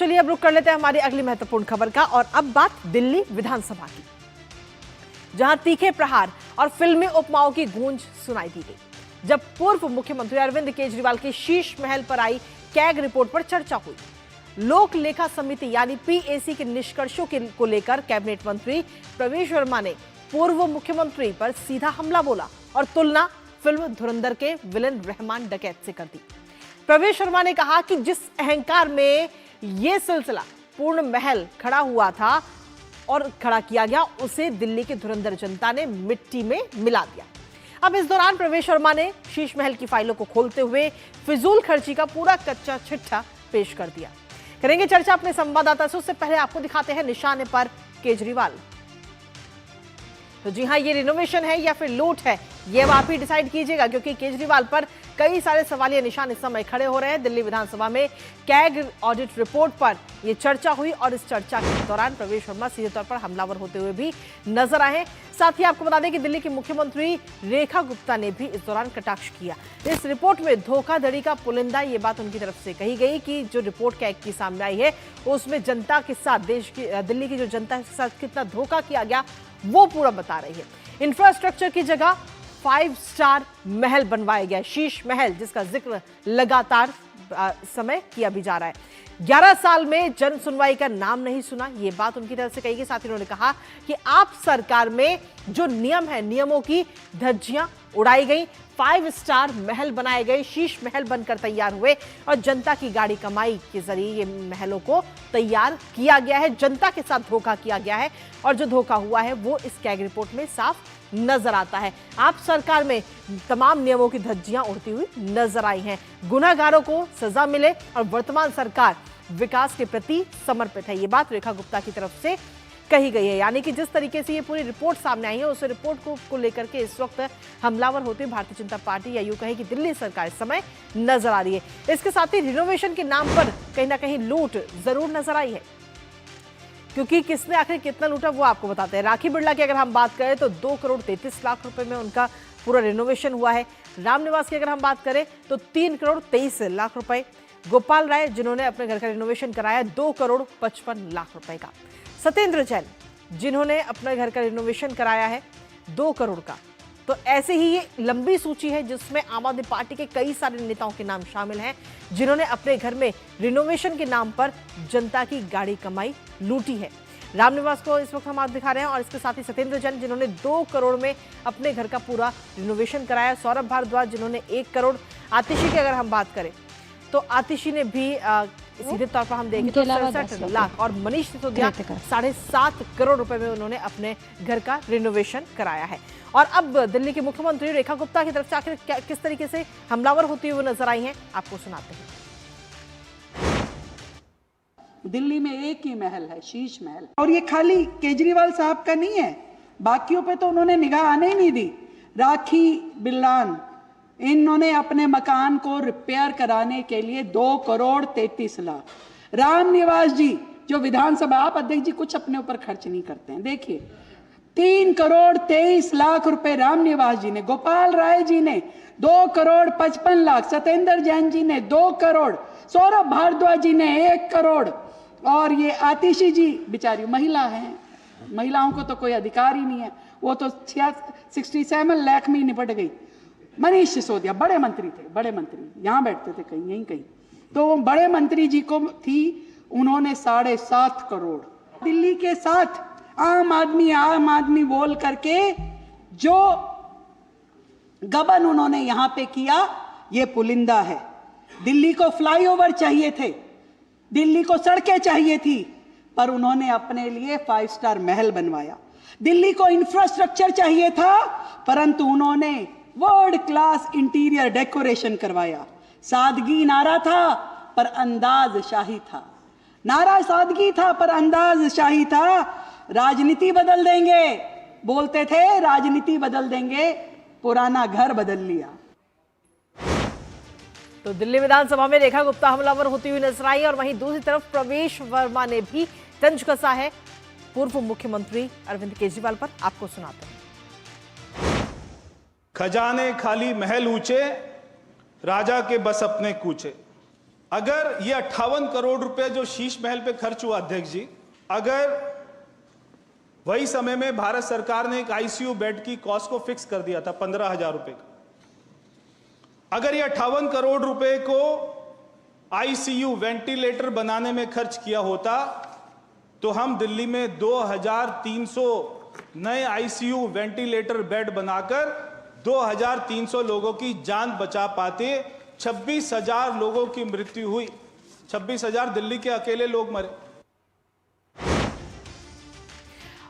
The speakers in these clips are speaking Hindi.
चलिए अब रुक कर लेते हैं हमारी अगली महत्वपूर्ण खबर का। और अब बात दिल्ली विधानसभा की, जहां तीखे प्रहार और फिल्मी उपमाओं की गूंज सुनाई दी गई जब पूर्व मुख्यमंत्री अरविंद केजरीवाल की शीश महल पर आई कैग रिपोर्ट पर चर्चा हुई। लोक लेखा समिति यानी पीएसी के निष्कर्षों को लेकर कैबिनेट मंत्री प्रवेश वर्मा ने पूर्व मुख्यमंत्री पर सीधा हमला बोला और तुलना फिल्म धुरंधर के विलेन रहमान डकैत से कर दी। प्रवेश वर्मा ने कहा कि जिस अहंकार में यह सिलसिला पूर्ण महल खड़ा हुआ था और खड़ा किया गया, उसे दिल्ली की धुरंधर जनता ने मिट्टी में मिला दिया। अब इस दौरान प्रवेश वर्मा ने शीश महल की फाइलों को खोलते हुए फिजूल खर्ची का पूरा कच्चा चिट्ठा पेश कर दिया। करेंगे चर्चा अपने संवाददाता से, उससे पहले आपको दिखाते हैं निशाने पर केजरीवाल। तो जी हां, ये रिनोवेशन है या फिर लूट है, ये अब आप ही डिसाइड कीजिएगा, क्योंकि केजरीवाल पर कई सारे सवालिया निशान इस समय खड़े हो रहे हैं। दिल्ली विधानसभा में कैग ऑडिट रिपोर्ट पर यह चर्चा हुई और इस चर्चा के दौरान प्रवेश वर्मा सीधे तौर पर हमलावर होते हुए भी नजर आए। साथ ही आपको बता दें कि दिल्ली की मुख्यमंत्री रेखा गुप्ता ने भी इस दौरान कटाक्ष किया। इस रिपोर्ट में धोखाधड़ी का पुलिंदा ये बात उनकी तरफ से कही गई कि जो रिपोर्ट कैग की सामने आई है उसमें जनता के साथ, देश की दिल्ली की जो जनता के साथ कितना धोखा किया गया वो पूरा बता रही है। इंफ्रास्ट्रक्चर की जगह 5 स्टार महल बनवाया गया, शीश महल, जिसका जिक्र लगातार समय किया भी जा रहा है। 11 साल में जन सुनवाई का नाम नहीं सुना, ये बात उनकी तरफ से कही गई। साथ ही उन्होंने कहा कि आप सरकार में जो नियम है, नियमों की धज्जियां उड़ाई गई, 5 स्टार महल बनाए गए, शीश महल बनकर तैयार हुए और जनता की गाड़ी कमाई के जरिए ये महलों को तैयार किया गया है। जनता के साथ धोखा किया गया है और जो धोखा हुआ है वो इस कैग रिपोर्ट में साफ नजर आता है। आप सरकार में तमाम नियमों की धज्जियां उड़ती हुई नजर आई हैं। गुनहगारों को सजा मिले और वर्तमान सरकार विकास के प्रति समर्पित है, ये बात रेखा गुप्ता की तरफ से कही गई है। यानी कि जिस तरीके से ये पूरी रिपोर्ट सामने आई है, उस रिपोर्ट को लेकर के इस वक्त हमलावर होते भारतीय जनता पार्टी या यूं कहे कि दिल्ली सरकार इस समय नजर आ रही है। इसके साथ ही रिनोवेशन के नाम पर कहीं ना कहीं लूट जरूर नजर आई है, क्योंकि किसने आखिर कितना लूटा वो आपको बताते हैं। राखी बिरला की अगर हम बात करें तो 2 करोड़ 33 लाख रुपए में उनका पूरा रिनोवेशन हुआ है। रामनिवास की अगर हम बात करें तो 3 करोड़ 23 लाख रुपए। गोपाल राय जिन्होंने अपने घर का रिनोवेशन कराया 2 करोड़ 55 लाख रुपए का। सत्येंद्र जैन जिन्होंने अपने घर का रिनोवेशन कराया है 2 करोड़ का। तो ऐसे ही ये लंबी सूची है जिसमें आम आदमी पार्टी के कई सारे नेताओं के नाम शामिल हैं जिन्होंने अपने घर में रिनोवेशन के नाम पर जनता की गाड़ी कमाई लूटी है। रामनिवास को इस वक्त हम आप दिखा रहे हैं और इसके साथ ही सत्येंद्र जैन जिन्होंने 2 करोड़ में अपने घर का पूरा रिनोवेशन कराया। सौरभ भारद्वाज जिन्होंने 1 करोड़। आतिशी की अगर हम बात करें तो आतिशी ने भी सीधे तौर पर हम देखें तो 67 लाख और मनीष सिसोदिया 7.5 करोड़ रुपए में उन्होंने अपने घर का रिनोवेशन कराया है। और अब दिल्ली की मुख्यमंत्री रेखा गुप्ता की तरफ से आखिर किस तरीके से हमलावर होती हुई नजर आई हैं, आपको सुनाते हैं। दिल्ली में एक ही महल है, शीश महल, और ये खाली केजरीवाल साहब का नहीं है, बाकियों पे तो उन्होंने निगाह आने ही नहीं दी। राखी बिल्लान, इन्होंने अपने मकान को रिपेयर कराने के लिए 2 करोड़ 33 लाख। रामनिवास जी जो विधानसभा, आप अध्यक्ष जी कुछ अपने ऊपर खर्च नहीं करते हैं, देखिए 3 करोड़ 23 लाख रुपए रामनिवास जी ने। गोपाल राय जी ने 2 करोड़ 55 लाख। सत्येंद्र जैन जी ने 2 करोड़। सौरभ भारद्वाज जी ने 1 करोड़। और ये आतिशी जी बेचारी महिला हैं, महिलाओं को तो कोई अधिकार ही नहीं है, वो तो 67 लाख में निपट गई। मनीष सिसोदिया बड़े मंत्री थे, बड़े मंत्री यहाँ बैठते थे कहीं, यहीं कहीं, तो बड़े मंत्री जी को थी, उन्होंने 7.5 करोड़। दिल्ली के साथ आम आदमी बोल करके जो गबन उन्होंने यहां पे किया, ये पुलिंदा है। दिल्ली को फ्लाईओवर चाहिए थे, दिल्ली को सड़कें चाहिए थी, पर उन्होंने अपने लिए 5 स्टार महल बनवाया। दिल्ली को इंफ्रास्ट्रक्चर चाहिए था, परंतु उन्होंने वर्ल्ड क्लास इंटीरियर डेकोरेशन करवाया। सादगी नारा था पर अंदाज शाही था, नारा सादगी था पर अंदाज शाही था। राजनीति बदल देंगे बोलते थे, राजनीति बदल देंगे, पुराना घर बदल लिया। तो दिल्ली विधानसभा में रेखा गुप्ता हमलावर होती हुई नजर आई और वहीं दूसरी तरफ प्रवेश वर्मा ने भी तंज कसा है पूर्व मुख्यमंत्री अरविंद केजरीवाल पर, आपको सुनाते हैं। खजाने खाली महल ऊंचे, राजा के बस अपने कूचे। अगर ये 58 करोड़ रुपए जो शीश महल पे खर्च हुआ अध्यक्ष जी, अगर वही समय में भारत सरकार ने एक आईसीयू बेड की कॉस्ट को फिक्स कर दिया था 15,000 रुपए का, अगर ये 58 करोड़ रुपए को आईसीयू वेंटिलेटर बनाने में खर्च किया होता तो हम दिल्ली में 2,300 नए आईसीयू वेंटिलेटर बेड बनाकर 2,300 लोगों की जान बचा पाते। 26,000 लोगों की मृत्यु हुई, 26,000 दिल्ली के अकेले लोग मरे।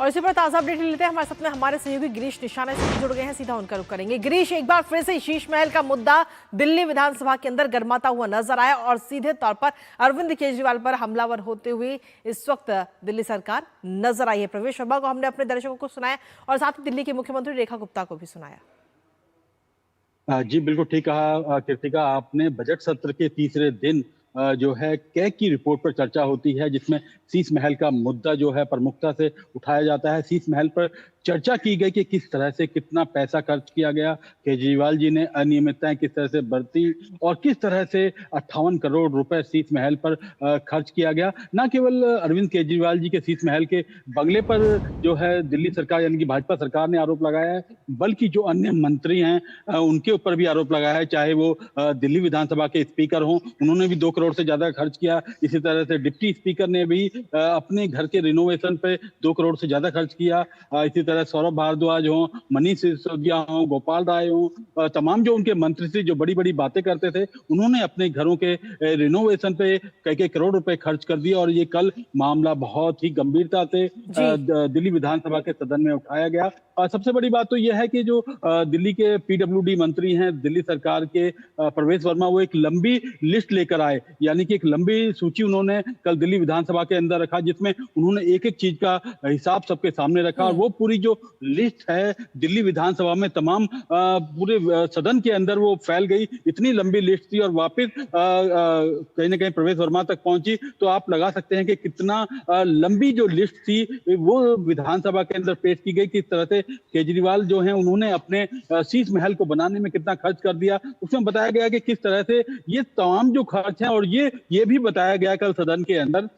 और इसी पर ताजा अपडेट लेते हैं। हमारे साथ में हमारे सहयोगी गिरीश निशाना से जुड़ गए हैं, सीधा उनका रुख करेंगे। गिरीश, एक बार फिर से शीश महल का मुद्दा दिल्ली विधानसभा के अंदर गर्माता हुआ नजर आया और सीधे तौर पर अरविंद केजरीवाल पर हमलावर होते हुए इस वक्त दिल्ली सरकार नजर आई है। प्रवेश वर्मा को हमने अपने दर्शकों को सुनाया और साथ ही दिल्ली की मुख्यमंत्री रेखा गुप्ता को भी सुनाया। जी बिल्कुल ठीक कहा कृतिका आपने। बजट सत्र के तीसरे दिन जो है कैग की रिपोर्ट पर चर्चा होती है, जिसमें शीश महल का मुद्दा जो है प्रमुखता से उठाया जाता है। शीश महल पर चर्चा की गई कि किस तरह से कितना पैसा खर्च किया गया, केजरीवाल जी ने अनियमितताएं किस तरह से बरती और किस तरह से 58 करोड़ रुपए शीश महल पर खर्च किया गया। न केवल अरविंद केजरीवाल जी के शीश महल के बंगले पर जो है दिल्ली सरकार यानी कि भाजपा सरकार ने आरोप लगाया है, बल्कि जो अन्य मंत्री हैं उनके ऊपर भी आरोप लगाया है। चाहे वो दिल्ली विधानसभा के स्पीकर हों, उन्होंने भी 2 करोड़ से ज्यादा खर्च किया। इसी तरह से डिप्टी स्पीकर ने भी अपने घर के रिनोवेशन पे 2 करोड़ से ज्यादा खर्च किया। इसी तरह सौरभ भारद्वाज हो, मनीष सिसोदिया हो, गोपाल राय हो, तमाम जो उनके मंत्री थे जो बड़ी बड़ी बातें करते थे, उन्होंने अपने घरों के रिनोवेशन पे कई करोड़ रुपए खर्च कर दिए। और ये कल मामला बहुत ही गंभीरता से दिल्ली विधानसभा के सदन में उठाया गया। सबसे बड़ी बात तो यह है कि जो दिल्ली के पीडब्ल्यूडी मंत्री हैं दिल्ली सरकार के, प्रवेश वर्मा, वो एक लंबी लिस्ट लेकर आए, यानी कि एक लंबी सूची उन्होंने कल दिल्ली विधानसभा के अंदर रखा, जिसमें उन्होंने एक एक चीज का हिसाब सबके सामने रखा। और वो पूरी जो लिस्ट है दिल्ली विधानसभा में तमाम पूरे सदन के अंदर वो फैल गई। इतनी लंबी लिस्ट थी और वापिस कहीं ना कहीं प्रवेश वर्मा तक पहुंची। तो आप लगा सकते हैं कि कितना लंबी जो लिस्ट थी वो विधानसभा के अंदर पेश की गई। किस तरह से केजरीवाल जो हैं उन्होंने अपने शीश महल को बनाने में कितना खर्च कर दिया, उसमें बताया गया कि किस तरह से ये तमाम जो खर्च हैं, और ये भी बताया गया कल सदन के अंदर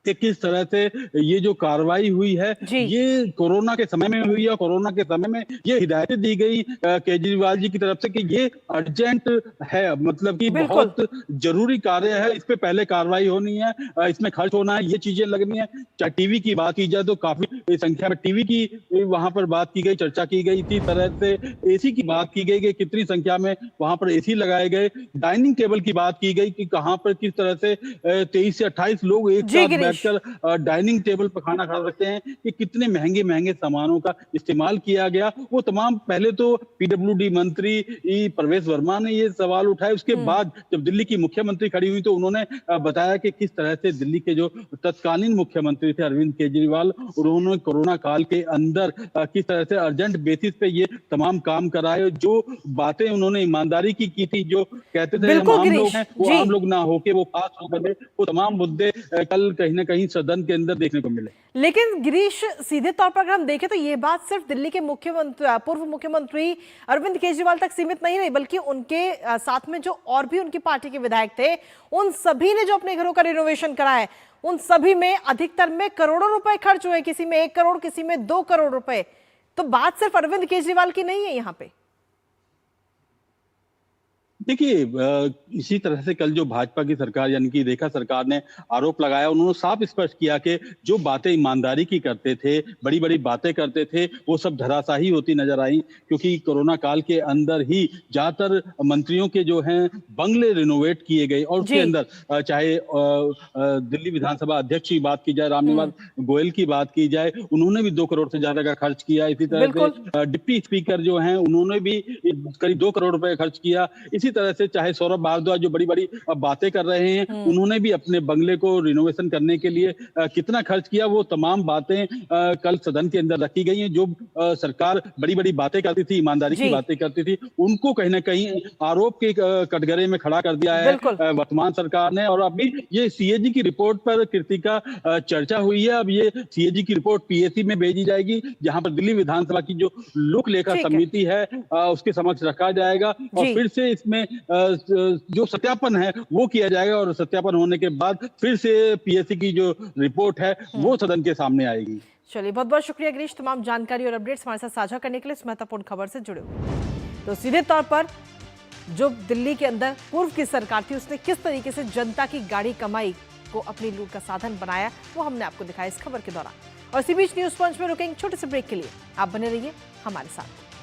कि किस तरह से ये जो कार्रवाई हुई है ये कोरोना के समय में हुई है। कोरोना के समय में ये हिदायतें दी गई केजरीवाल जी की तरफ से कि ये अर्जेंट है, मतलब कि बहुत जरूरी कार्य है, इस पे पहले कार्रवाई होनी है, इसमें खर्च होना है, ये चीजें लगनी है। चाहे टीवी की बात की जाए तो काफी संख्या में टीवी की वहां पर बात की गई, चर्चा की गई। इसी तरह से एसी की बात की गई कि कितनी संख्या में वहां पर एसी लगाए गए। डाइनिंग टेबल की बात की गई कि कहां पर किस तरह से 23 से 28 लोग एक साथ डाइनिंग टेबल पर खाना खा सकते हैं। कि कितने महंगे महंगे सामानों का इस्तेमाल किया गया, वो तमाम पहले तो पीडब्ल्यूडी मंत्री प्रवेश वर्मा ने ये सवाल उठाए। उसके बाद जब दिल्ली की मुख्यमंत्री खड़ी हुई तो उन्होंने बताया कि किस तरह से दिल्ली के जो तत्कालीन मुख्यमंत्री थे अरविंद केजरीवाल, उन्होंने कोरोना काल के अंदर किस तरह से अर्जेंट बेसिस पे ये तमाम काम कराए। जो बातें उन्होंने ईमानदारी की थी, जो कहते थे हम आम लोग हैं वो आम लोग ना होके वो पास हो गए, वो तमाम मुद्दे कल कहीं ना कहीं सदन के अंदर देखने को मिले। लेकिन गिरीश, सीधे तौर पर अगर हम देखें तो ये बात सिर्फ दिल्ली के पूर्व मुख्यमंत्री अरविंद केजरीवाल तक सीमित नहीं रही, बल्कि उनके साथ में जो और भी उनकी पार्टी के विधायक थे, उन सभी ने जो अपने घरों का रिनोवेशन करा है, उन सभी में अधिकतर में करोड़ों रुपए खर्च हुए। किसी में 1 करोड़, किसी में 2 करोड़ रुपए। तो बात सिर्फ अरविंद केजरीवाल की नहीं है यहाँ पे। देखिए इसी तरह से कल जो भाजपा की सरकार यानी कि रेखा सरकार ने आरोप लगाया, उन्होंने साफ स्पष्ट किया कि जो बातें ईमानदारी की करते थे, बड़ी बड़ी बातें करते थे, वो सब धराशाही होती नजर आई। क्योंकि कोरोना काल के अंदर ही ज्यादातर मंत्रियों के जो हैं बंगले रिनोवेट किए गए और उसके अंदर चाहे दिल्ली विधानसभा अध्यक्ष की बात की जाए, रामनिवास गोयल की बात की जाए, उन्होंने भी 2 करोड़ से ज्यादा का खर्च किया। इसी तरह से डिप्टी स्पीकर जो हैं उन्होंने भी करीब 2 करोड़ रुपए खर्च किया। इसी तरह से चाहे सौरभ भारद्वाज जो बड़ी बड़ी बातें कर रहे हैं, उन्होंने भी अपने बंगले को रिनोवेशन करने के लिए कितना खर्च किया, वो तमाम बातें कल सदन के अंदर रखी गई हैं। जो सरकार बड़ी बड़ी बातें करती थी, ईमानदारी की बातें करती थी, उनको कहीं ना कहीं आरोप के कटघरे में खड़ा कर दिया है वर्तमान सरकार ने। और अभी ये सीएजी की रिपोर्ट पर कृतिका चर्चा हुई है। अब ये सीएजी की रिपोर्ट पीएसी में भेजी जाएगी, जहां पर दिल्ली विधानसभा की जो लोक लेखा समिति है उसके समक्ष रखा जाएगा और फिर से इसमें जो सत्यापन है वो किया जाएगा और सत्यापन होने के बाद फिर से पीएससी की जो रिपोर्ट है वो सदन के सामने आएगी। चलिए, बहुत बहुत शुक्रिया गिरीश, तमाम जानकारी और अपडेट्स हमारे साथ साझा करने के लिए, इस महत्वपूर्ण खबर से जुड़े हुए। तो सीधे तौर पर जो दिल्ली के अंदर पूर्व की सरकार थी उसने किस तरीके से जनता की गाड़ी कमाई को अपनी लूट का साधन बनाया, वो हमने आपको दिखाया इस खबर के दौरान। और इसी बीच न्यूज पंच में रुकेंगे छोटे से ब्रेक के लिए। आप बने रहिए हमारे साथ।